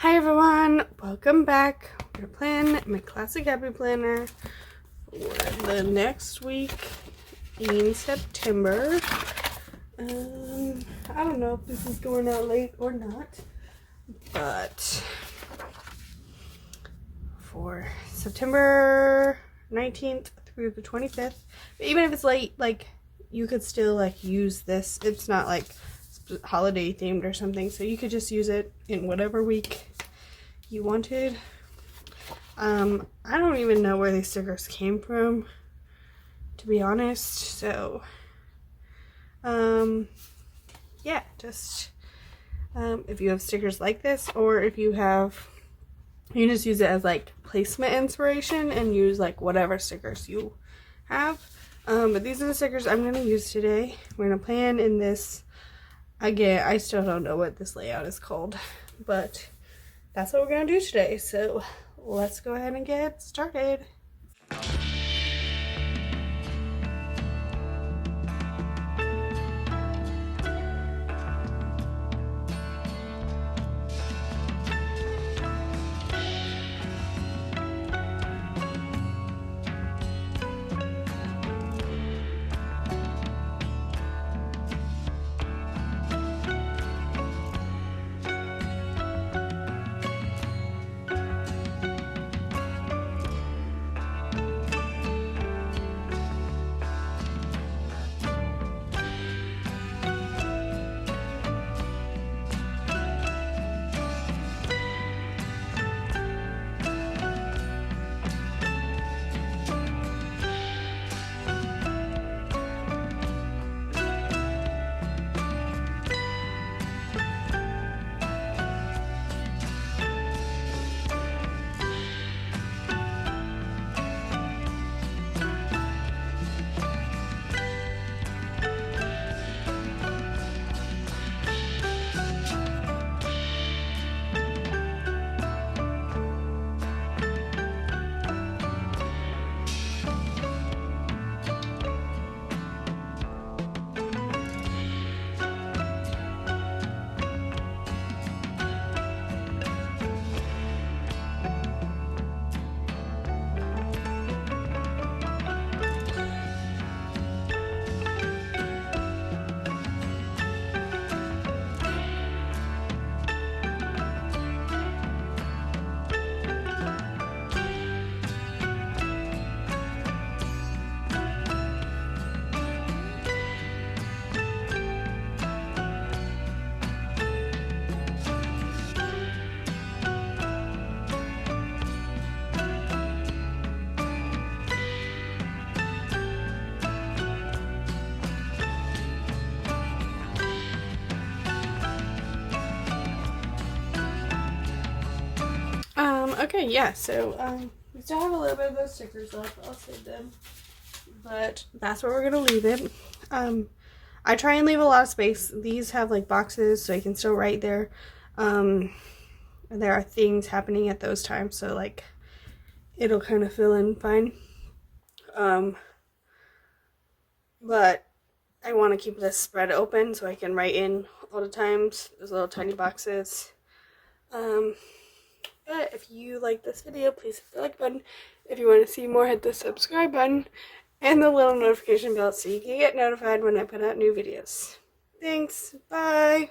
Hi everyone, welcome back. We're gonna plan my classic happy planner for the next week in September. I don't know if this is going out late or not, but for September 19th through the 25th, even if it's late, like you could still like use this. It's not like holiday themed or something, so you could just use it in whatever week you wanted. I don't even know where these stickers came from, to be honest, so yeah, just if you have stickers like this, or if you have, you just use it as like placement inspiration and use like whatever stickers you have. But these are the stickers I'm going to use today. We're going to plan in this. Again, I still don't know what this layout is called, but that's what we're going to do today. So let's go ahead and get started. Okay, yeah, so we still have a little bit of those stickers left. I'll save them, but that's where we're gonna leave it. I try and leave a lot of space. These have like boxes, so you can still write there. And there are things happening at those times, so like it'll kind of fill in fine. But I want to keep this spread open so I can write in all the times, those little tiny boxes. But if you like this video, please hit the like button. If you want to see more, hit the subscribe button and the little notification bell so you can get notified when I put out new videos. Thanks. Bye.